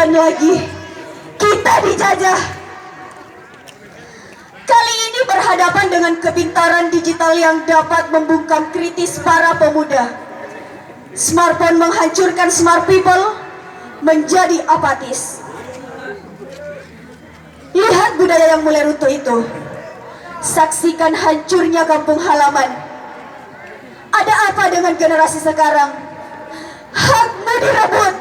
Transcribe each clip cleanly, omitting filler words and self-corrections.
dan lagi kita dijajah. Kali ini berhadapan dengan kepintaran digital yang dapat membungkam kritis para pemuda. Smartphone menghancurkan smart people menjadi apatis. Lihat budaya yang mulai runtuh itu. Saksikan hancurnya kampung halaman. Ada apa dengan generasi sekarang? Hakmu direbut,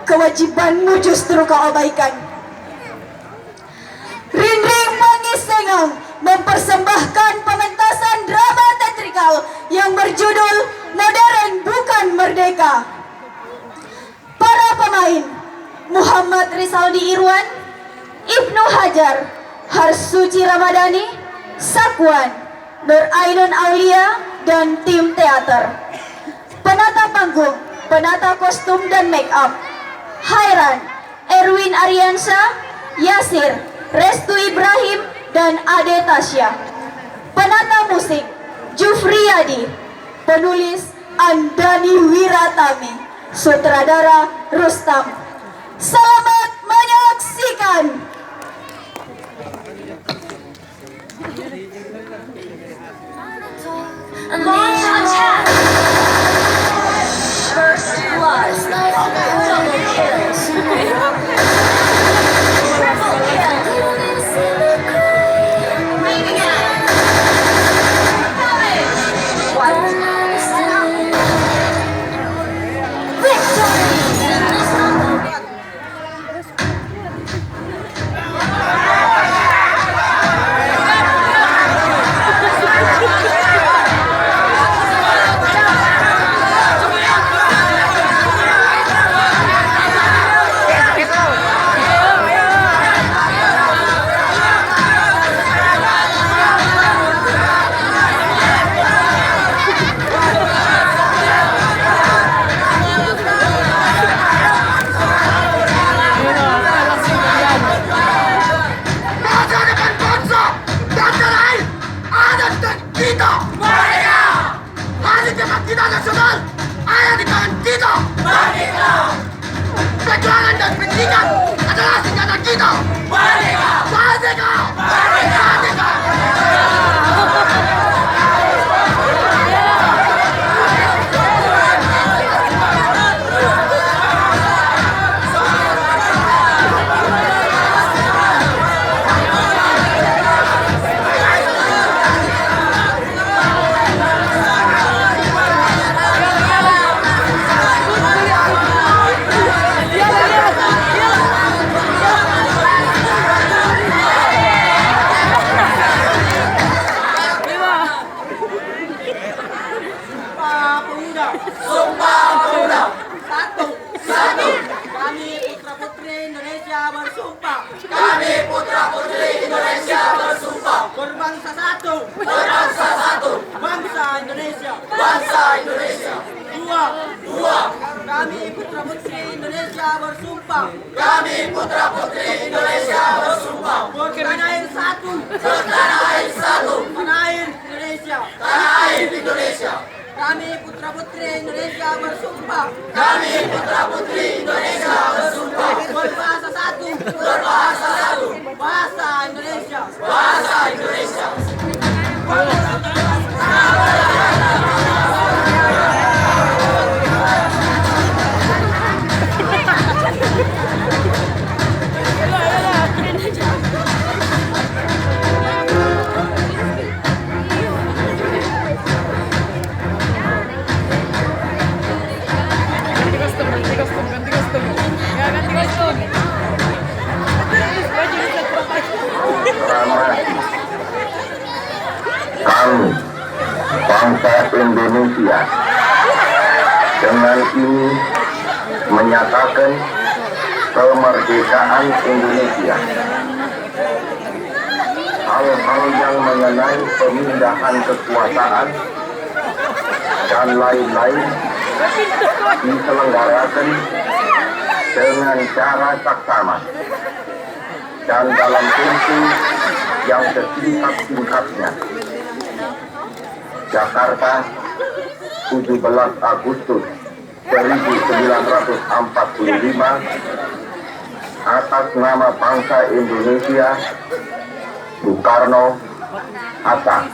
kewajibanmu justru kau abaikan. Rinding Pangis Sengang mempersembahkan pementasan drama teatrikal yang berjudul Modern Bukan Merdeka. Para pemain: Muhammad Rizaldi Irwan, Ibnu Hajar, Harsuci Ramadhani, Sakwan, Nur Ainun Aulia, dan tim teater. Penata panggung, penata kostum dan make up: Hairan, Erwin Ariansyah, Yasir, Restu Ibrahim, dan Ade Tasya. Penata musik, Jufriyadi. Penulis, Andani Wiratami. Sutradara, Rustam. Selamat menyaksikan. Launch attack! First blood. Double kills. Triple kill. Maniac. Kita nasional ada di tangan kita. Merdeka! Perjuangan dan pendidikan adalah senjata kita. Merdeka! Merdeka! Merdeka! Merdeka! Kami putra putri Indonesia bersumpah. Kami putra putri Indonesia bersumpah. Bertanah air satu. Bertanah air satu. Tanah air Indonesia. Tanah air Indonesia. Kami putra putri Indonesia bersumpah. Kami putra putri Indonesia bersumpah. Berbahasa satu. Berbahasa satu. Bahasa Indonesia. Bahasa Indonesia. Kami, bangsa Indonesia, dengan ini menyatakan kemerdekaan Indonesia. Hal-hal yang mengenai pemindahan kekuasaan dan lain-lain diselenggarakan dengan cara saksama dan dalam pintu yang setingkat-tingkatnya. Jakarta, 17 Agustus 1945, atas nama bangsa Indonesia, Soekarno Hatta.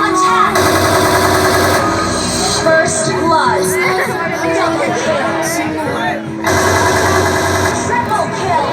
Attack! First blood. Double kills. Triple kill.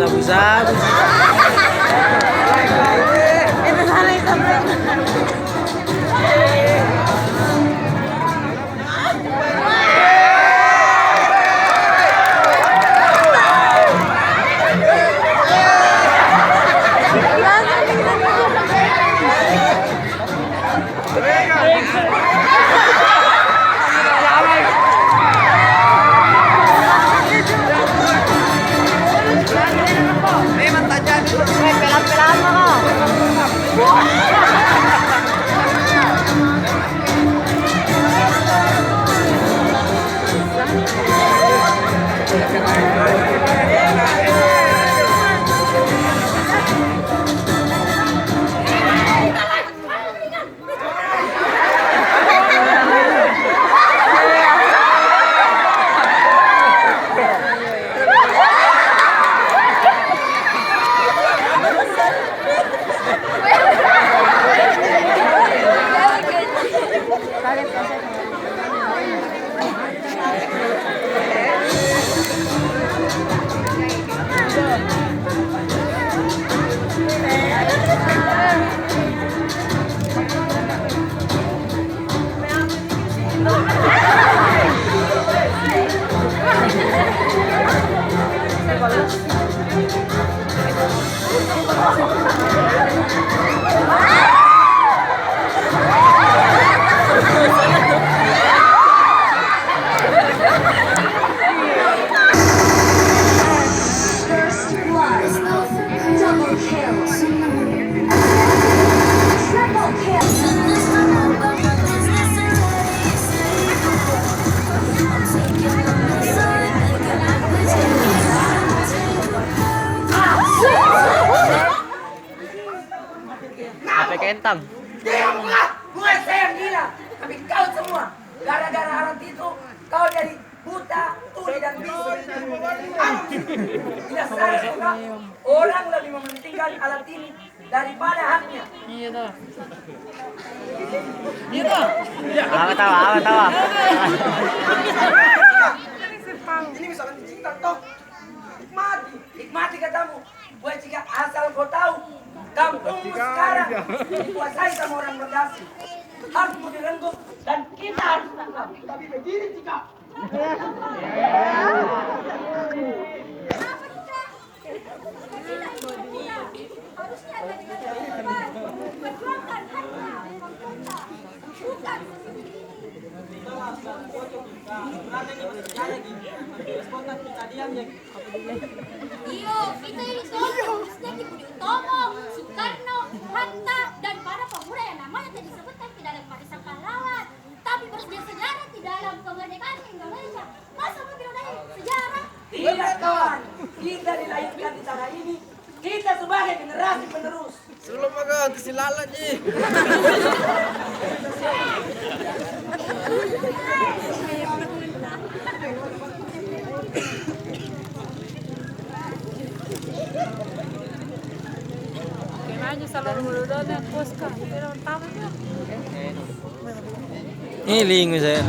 Sabu-sabu. Double kills. Triple kills. Sampai kentang. Diam lah, bukan saya yang gila, tapi kau semua. Gara-gara alat itu, kau jadi buta, tuli dan bisu. Tidak salah orang lebih mementingkan alat ini daripada haknya. Apa tawa. Ini misalkan dicinta toh, nikmati katamu. Buat jika asal kau tahu, kampungmu sekarang dikuasai sama orang berdasi. Harus direnggut dan kita harus tangkap. Tapi begini jika. Iyo, kita ini soalnya harusnya Budi Utomo, Soekarno, Hatta, dan para pemuda yang namanya tadi disebutkan di dalam barisan pahlawan. Tapi bersejarah di dalam kemerdekaan Indonesia. Masa mau dari sejarah? Tidak kawan, kita dilahirkan di tanah ini. Kita sebagai generasi penerus. Sebelum makan kesilalan ji. Ini lingo saya.